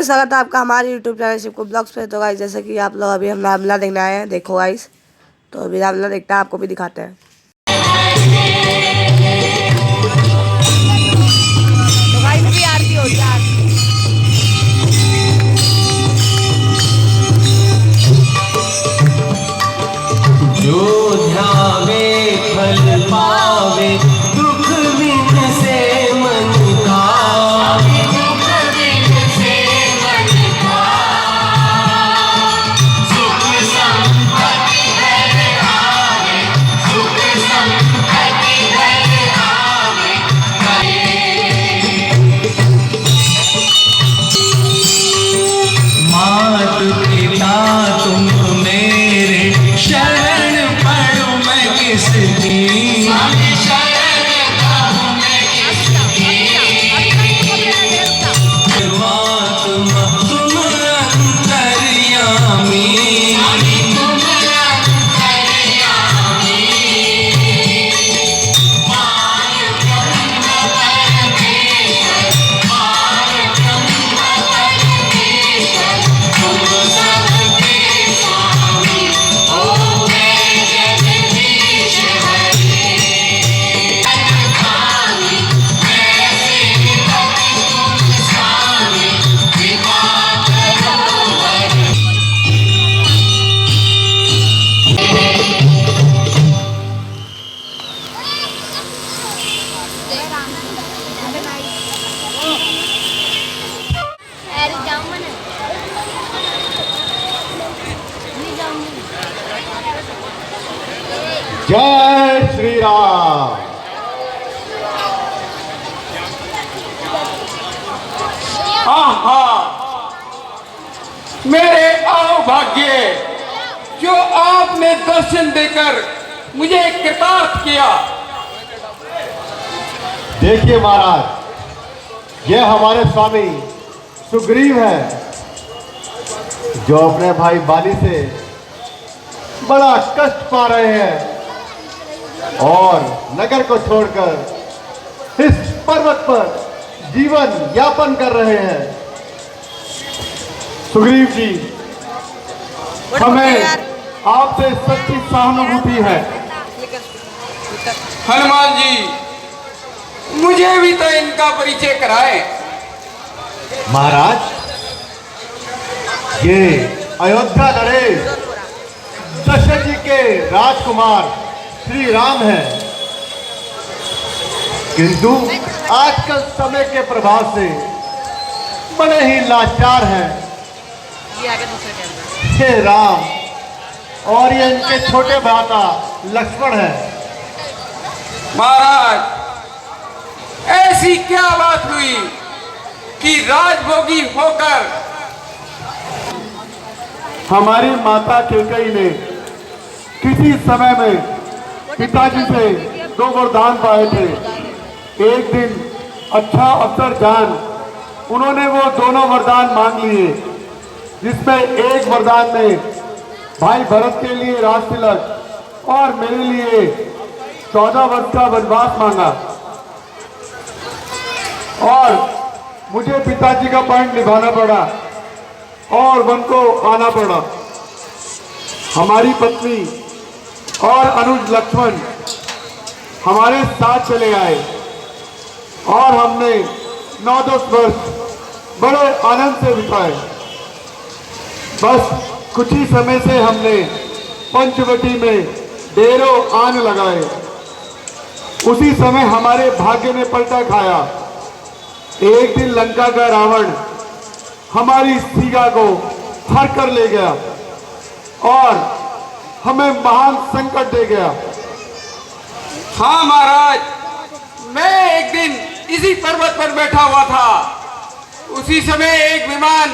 Guys स्वागत है आपका हमारे यूट्यूब चैनल शिवको ब्लॉग्स पे। तो गाइस जैसे कि आप लोग अभी हम रामलीला देखने आए हैं, देखो गाइस। तो अभी रामलीला देखते हैं, आपको भी दिखाते हैं। तो गाइस अभी आरती हो रही है। जो ध्यावे फल पावे, दुख बिन से मन का, दुख बिन से मन का, सुख संपत्ति घर आवे, सुख संपत्ति घर आवे, मात पिता तुम मेरे, शरण पढ़ूं मैं किसकी, शरण पढ़ूं मैं किसकी, परमात्मा तुम अंतर्यामी, तुम अंतर्यामी, पार ब्रह्म परमेश्वर, पार ब्रह्म परमेश्वर, तुम सबके स्वामी, ओ मैं जगदीश हरि, स्वामी, मैं सेवक तुम स्वामी, कृपा करो हरि। जय श्री राम। आहा, मेरे अभाग्य, जो आपने दर्शन देकर मुझे कृतार्थ किया। देखिए महाराज, यह हमारे स्वामी सुग्रीव है, जो अपने भाई बाली से बड़ा कष्ट पा रहे हैं और नगर को छोड़कर इस पर्वत पर जीवन यापन कर रहे हैं। सुग्रीव जी, हमें आपसे सच्ची सहानुभूति है। हनुमान जी, मुझे भी तो इनका परिचय कराए। महाराज, ये अयोध्या नरेश दशरथ जी के राजकुमार श्री राम हैं, किंतु आजकल समय के प्रभाव से बड़े ही लाचार हैं। ये राम और ये इनके छोटे भ्राता लक्ष्मण है। महाराज, ऐसी क्या बात हुई कि राजभोगी होकर हमारी माता कैकेयी ने किसी समय में पिताजी से 2 वरदान पाए थे। एक दिन अच्छा अवसर जान उन्होंने वो दोनों वरदान मांग लिए, जिसमें एक वरदान में भाई भरत के लिए राज तिलक और मेरे लिए 14 वर्ष का वनवास मांगा, और मुझे पिताजी का पॉइंट निभाना पड़ा और वन को आना पड़ा। हमारी पत्नी और अनुज लक्ष्मण हमारे साथ चले आए और हमने 9-10 वर्ष बड़े आनंद से बिताए। बस कुछ ही समय से हमने पंचवटी में डेरों आन लगाए। उसी समय हमारे भाग्य ने पलटा खाया। एक दिन लंका का रावण हमारी सीता को हर कर ले गया और हमें महान संकट दे गया। हाँ महाराज, मैं एक दिन इसी पर्वत पर बैठा हुआ था। उसी समय एक विमान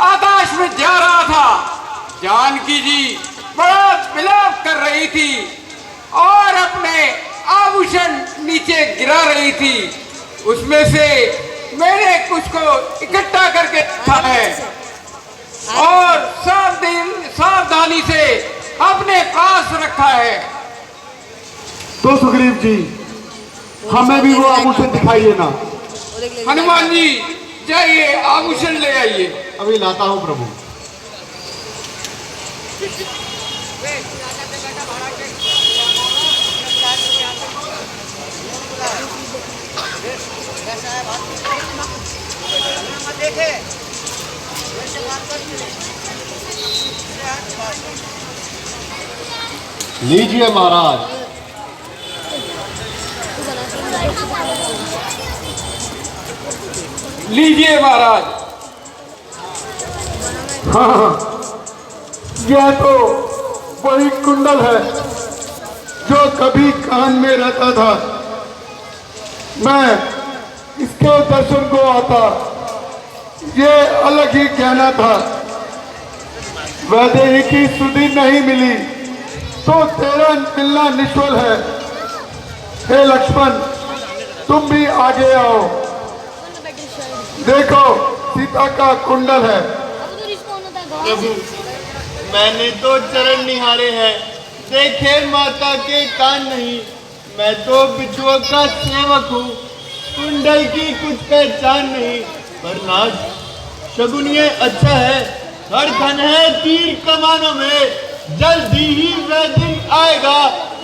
आकाश में जा रहा था। जानकी जी बड़ा विलाप कर रही थी और अपने आभूषण नीचे गिरा रही थी। उसमें से मैंने कुछ को इकट्ठा करके रखा है और सावधानी से अपने पास रखा है। तो सुग्रीव जी, हमें भी वो आभूषण दिखाइए ना। हनुमान जी, जाइए आभूषण ले आइए। अभी लाता हूँ प्रभु। लीजिए महाराज। लीजिए महाराज। हाँ, यह तो वही कुंडल है जो कभी कान में रहता था। मैं इसके दर्शन को आता, ये अलग ही कहना था। वैदेही की सुधि नहीं मिली तो तेरा मिलना निश्चल है। हे लक्ष्मण, तुम भी आगे आओ। देखो, सीता का कुंडल है। प्रभु, मैंने तो चरण निहारे हैं, देखे माता के कान नहीं। मैं तो बिछुआ का सेवक हूँ, कुंडल की कुछ पहचान नहीं। पर नाथ, शगुन ये अच्छा है, हर धन है तीर कमानों में। जल्दी ही वह दिन आएगा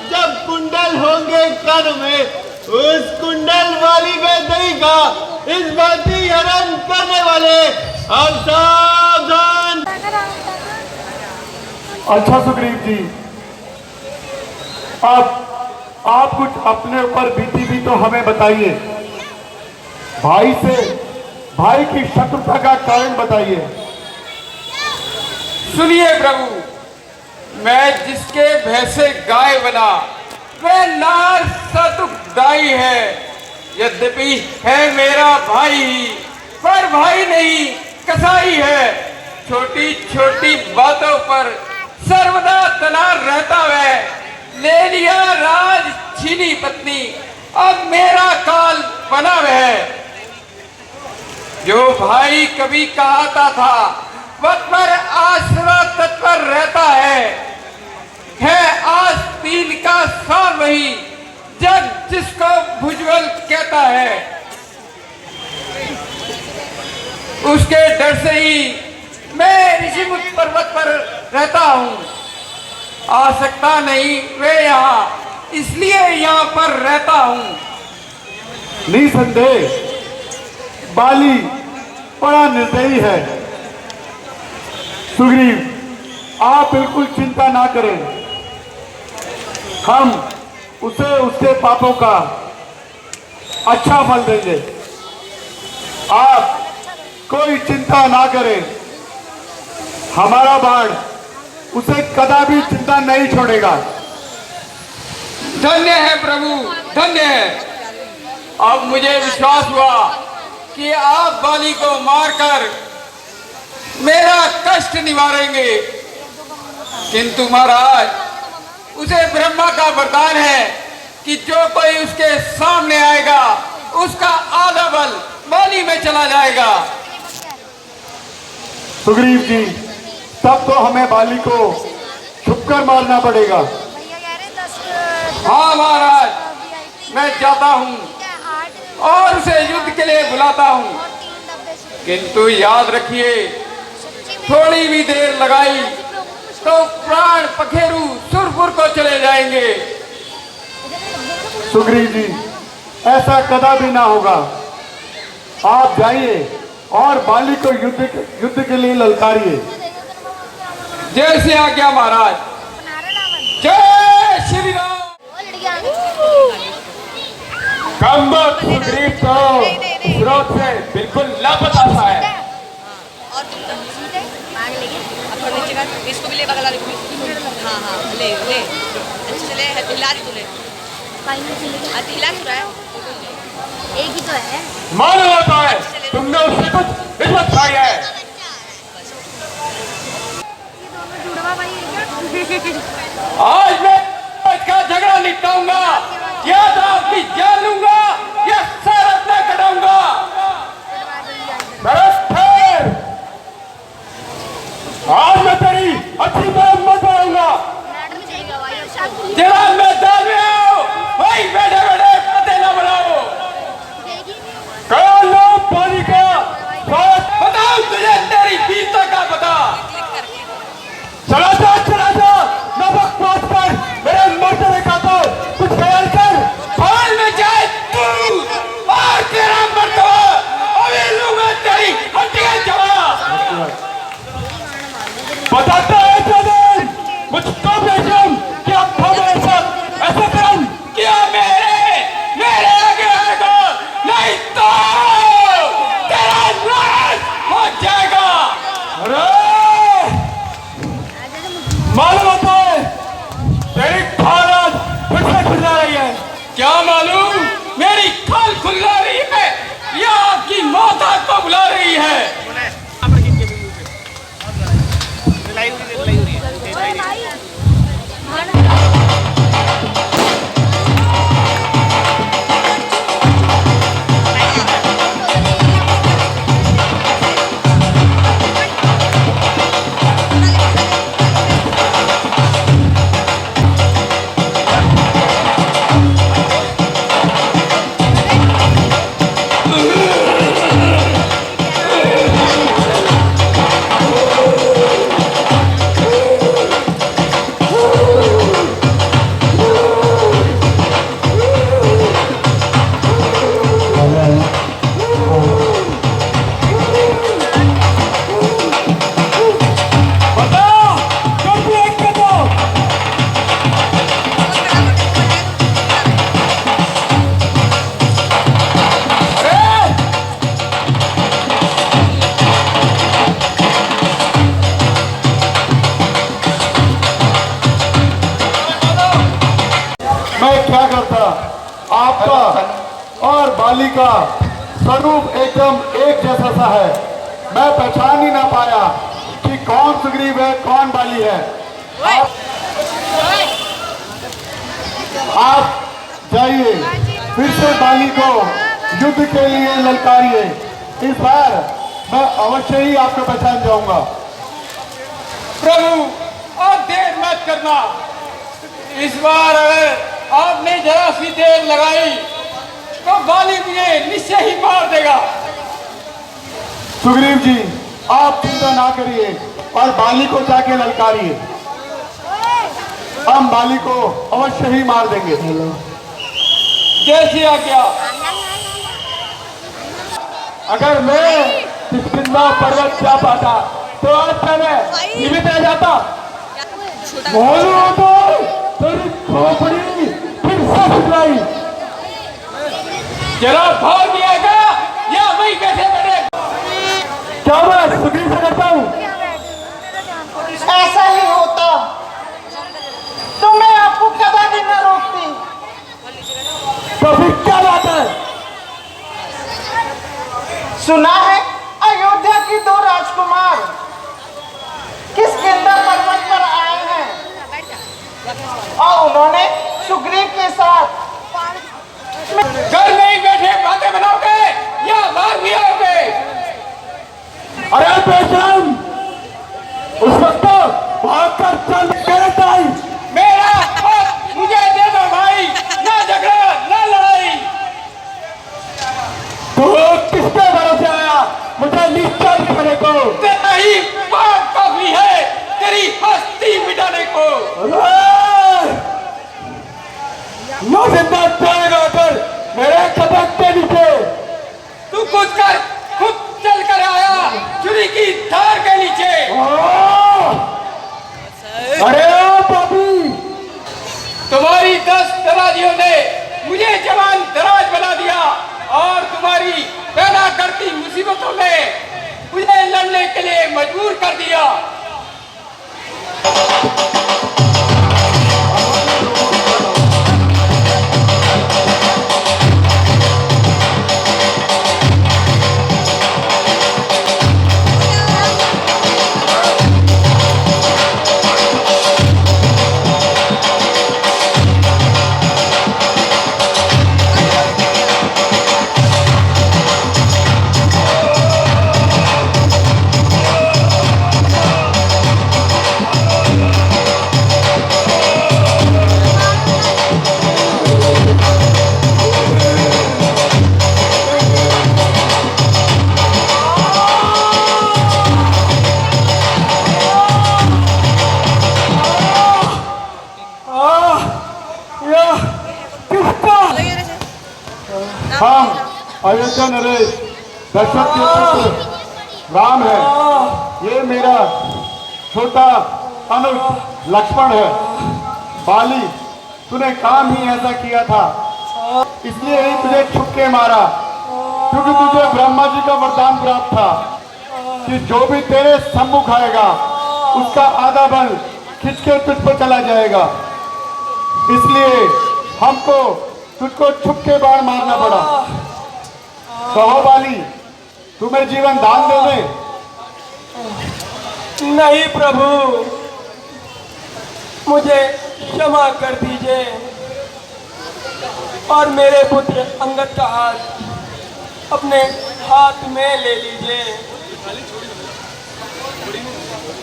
जब कुंडल होंगे कानों में। उस कुंडल वाली वैदेही का इस बाती हरण करने वाले अब सावधान। अच्छा सुग्रीव जी, अब आप कुछ अपने ऊपर बीती भी तो हमें बताइए। भाई की शत्रुता का कारण बताइए। सुनिए प्रभु, मैं जिसके भय से गाय बना वह नार सतुकदाई है। यद्यपि है मेरा भाई ही, पर भाई नहीं कसाई है। छोटी छोटी बातों पर सर्वदा तनार रहता है। ले लिया राज छीनी पत्नी, अब मेरा काल बना है। जो भाई कभी कहता था वक्त पर आसरा तत्पर रहता है आज तीन का साल वही जग जिसको भुजबल कहता है। उसके डर से ही मैं ऋषिमुख पर्वत पर रहता हूँ। आ सकता नहीं वे यहाँ, इसलिए यहाँ पर रहता हूँ। निसंदेह बाली बड़ा निर्दयी है। सुग्रीव, आप बिल्कुल चिंता ना करें, हम उसे उसके पापों का अच्छा फल देंगे। आप कोई चिंता ना करें, हमारा बाण उसे कदापि चिंता नहीं छोड़ेगा। धन्य है प्रभु, धन्य है। अब मुझे विश्वास हुआ कि आप बाली को मारकर मेरा कष्ट निवारेंगे। किंतु महाराज, उसे ब्रह्मा का वरदान है कि जो कोई उसके सामने आएगा उसका आधा बल बाली में चला जाएगा। सुग्रीव जी, तब तो हमें बाली को छुपकर मारना पड़ेगा। हाँ महाराज, मैं जाता हूँ और उसे युद्ध के लिए बुलाता हूँ। किंतु याद रखिए, थोड़ी भी देर लगाई तो प्राण पखेरु सुरपुर को चले जाएंगे। सुग्रीव जी, ऐसा कदापि ना होगा। आप जाइए और बाली को युद्ध के लिए ललकारिए। जैसे आज्ञा महाराज। जय श्री राम। कमबख्त सुग्रीव तो स्रोत से बिल्कुल लापता सा है। और तुम तो सीधे मांग लेंगे अपने नीचे का इसको भी ले बगल वाले को भी। हाँ ले ले अच्छे से ले है हिला रही तूने फाइनल चलेगा आज हिला क्यों रहा है एक ही तो है मालूम होता है तुमने उससे कुछ रिश्वत खाई है। ये दोनों जुड़वा भाई है क्या आज मैं इसका झगड़ा निपटाऊंगा, या तो आपकी जान लूंगा या सर अपना कटाऊंगा। आज मैं तेरी अच्छी तरह मत आऊंगा। मैडम जाएगा भाई और शाम जरा मैदान में आओ, भाई बैठे बैठे पते ना बनाओ। देगी कौन लो पानी का यह आपकी मौत आपको बुला रही है। मैं क्या करता, आपका और बाली का स्वरूप एकदम एक जैसा सा है। मैं पहचान ही ना पाया कि कौन सुग्रीव है कौन बाली है। आप जाइए फिर से बाली को युद्ध के लिए ललकारिए। इस बार मैं अवश्य ही आपको पहचान जाऊंगा। प्रभु अब देर मत करना। इस बार अगर आपने जरा सी देर लगाई तो बाली मुझे निश्चय ही मार देगा। सुग्रीव जी, आप चिंता ना करिए और बाली को जाके ललकारिए। हम बाली को अवश्य ही मार देंगे। जैसी आज्ञा। अगर मैं किष्किंधा पर्वत जा पाता तो आज मैं जीवित रह जाता। बोलो तो तेरी खोपड़ी फिर से फुसलाई। जरा भाग दिया गया या वही कैसे बैठे। क्या मैं सुग्रीव से करता हूँ? ऐसा ही होता तो मैं आपको कदापि न रोकती। तो फिर क्या बात है? सुना है अयोध्या की 2 राजकुमार किष्किंधा पर्वत पर आए हैं और उन्होंने सुग्रीव के साथ घर में ही बैठे बातें बनाओगे या मार भी आओगे। अरे बेशरम, उस वक्त भाग कर चल गए ताई। मेरा हक मुझे दे दो भाई, ना झगड़ा ना लड़ाई। तो किसके भरोसे आया मुझे नीचा दिखने को? तेरा ही पाप काफी है तेरी हस्ती मिटाने को। नो जिंदा जाएगा कर मेरे कदम के नीचे। तू खुद चल कर आया छुरी की धार के नीचे। अरे बाबी, तुम्हारी 10 दराजियों ने मुझे जवान दराज बना दिया और तुम्हारी पैदा करती मुसीबतों ने मुझे लड़ने के लिए मजबूर कर दिया। हम अयोध्या नरेश दशरथ के पुत्र राम है। ये मेरा छोटा अनुज लक्ष्मण है। बाली, तूने काम ही ऐसा किया था, इसलिए ही तुझे छुप के मारा, क्योंकि तुझे ब्रह्मा जी का वरदान प्राप्त था कि जो भी तेरे सम्मुख आएगा उसका आधा बल खिंच के तुझ पर चला जाएगा। इसलिए हमको तुझको छुप के बाण मारना पड़ा। कहो बाली, तुम्हें जीवन दान दे दे। नहीं प्रभु, मुझे क्षमा कर दीजिए और मेरे पुत्र अंगद का हाथ अपने हाथ में ले लीजिए।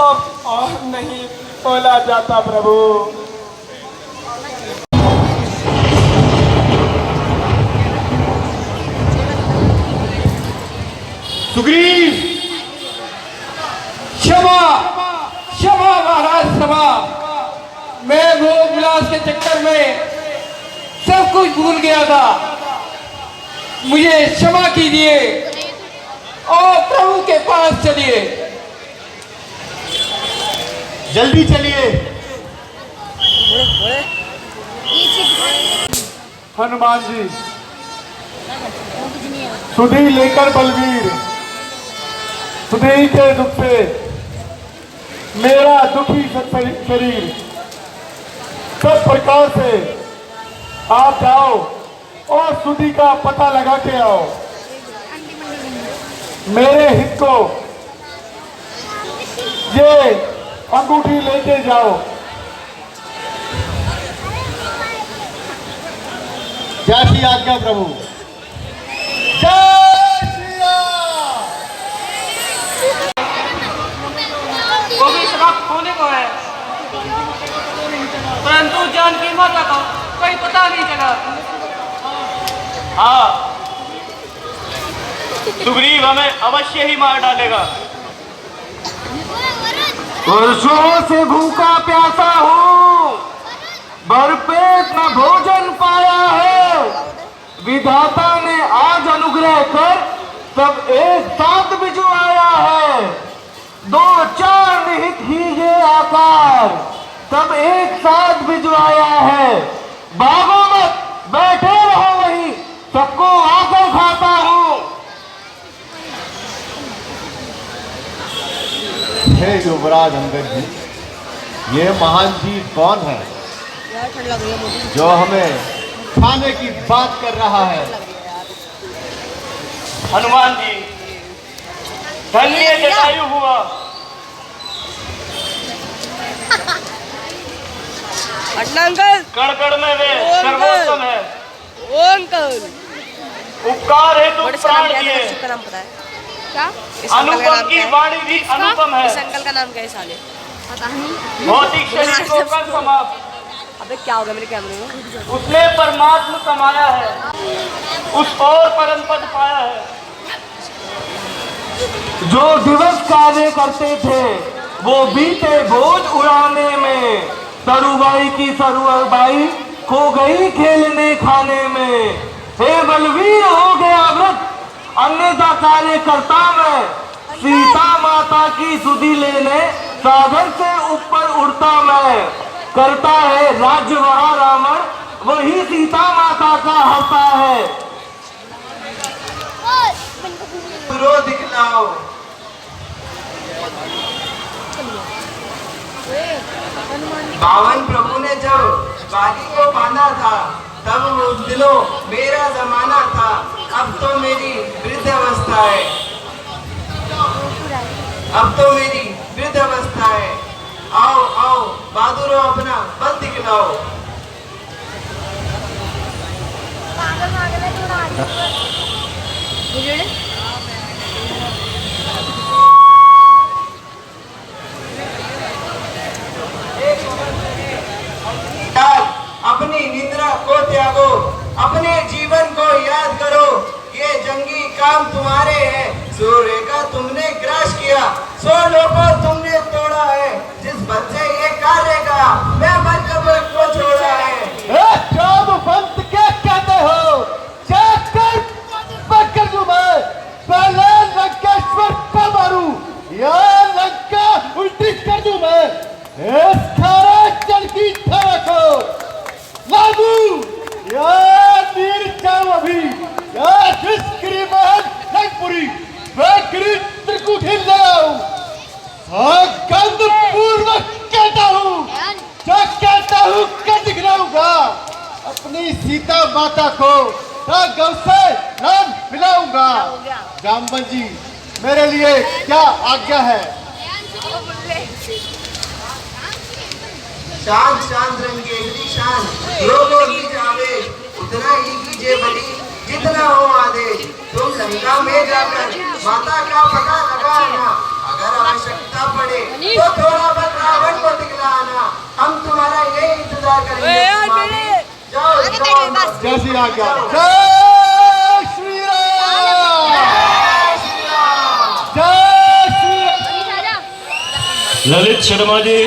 अब और नहीं बोला जाता प्रभु। सुग्रीव, क्षमा क्षमा महाराज, क्षमा। मैं भोग विलास के चक्कर में सब कुछ भूल गया था, मुझे क्षमा कीजिए और प्रभु के पास चलिए। जल्दी चलिए। हनुमान जी, सुधी लेकर बलवीर, सुधी के दुख से मेरा दुखी शरीर, सब प्रकार से आप जाओ और सुधी का पता लगा के आओ। मेरे हित को ये अंगूठी लेके जाओ। जैसी आज्ञा प्रभु। वो भी समाप्त होने को है, परंतु जानकी माता का कोई पता नहीं चला। हाँ, सुग्रीव हमें अवश्य ही मार डालेगा। वर्षों से भूखा प्यासा हूँ, भरपेट न भोजन पाया है। विधाता ने आज अनुग्रह कर सब एक साथ भिजवाया है। 2-4 निहित ही ये आकार, सब एक साथ भिजवाया है। भागो मत, बैठे रहो वहीं, सबको आकर खाता हूँ। हे युवराज अंगद जी, ये महान जी कौन है जो हमें खाने की बात कर रहा है? हनुमान जी, धन्य जटायु हुआ। अंकल, कण कण में वे सर्वोत्तम है। ओ अंकल, उपकार है तो बड़े प्राण साले दिए। का नाम पता है क्या? इस अंकल का अनुपम नाम की क्या है? वाणी भी अनुपम है। इस अंकल का नाम क्या है साले? पता नहीं। भौतिक शरीर को कर समाप्त, अबे क्या हो गया मेरे कैमरे में? उसने परमात्मा कमाया है, उस और परम पद पाया है। जो दिवस कार्य करते थे वो बीते बोझ उड़ाने में। सरुबाई की सरुबाई खो गई खेलने खाने में। हे बलवीर हो गया व्रत, अन्यथा कार्य करता मैं। सीता माता की सुधि लेने सागर से ऊपर उड़ता मैं। करता है राज्य वहाँ रावण, वही सीता माता का हंसा है। विरोध दिखलाओ। बावन प्रभु ने जब बाली को बांधा था तब उस दिनों मेरा जमाना था। अब तो मेरी वृद्ध अवस्था है, अब तो मेरी वृद्ध अवस्था है। आओ आओ बहादुरों, अपना बल दिखलाओ। अपनी निद्रा को त्यागो, अपने जीवन को याद करो। ये जंगी काम तुम्हारे हैं। सूर्य का तुमने ग्रास किया, 100 लोगों तुमने तोड़ा है। जिस बल से ये कार्य का मैं मरकब को छोड़ा है। क्या कहते हो? जाकर पकड़ दूं मैं, पहले लंकेश्वर को मारूं या लंका उल्टी कर दूं मैं। इस खारा जल की धारा को लागू या नीर जाऊं अभी, या दुष्करी महल लंकपुरी बैकरी त्रिकुटी ले आऊं। गंध पूर्वक कहता हूँ, जो कहता हूँ कर दिखलाऊंगा। अपनी सीता माता को गौ से नाम मिलाऊंगा। जामवन जी, मेरे लिए क्या आज्ञा है? शांत शांत रंगेली शान, लोगों की जावे उतना ही कीजिए बलि जितना हो आदेश। तुम लंका में जाकर माता का पता लगाना, अगर आवश्यकता पड़े तो थोड़ा बहुत रावण को दिखलाना। हम तुम्हारा यही इंतजार करेंगे। जाओ जाओ। जैसी आज्ञा। जय श्री राम। जय श्री राम। ललित शर्मा जी।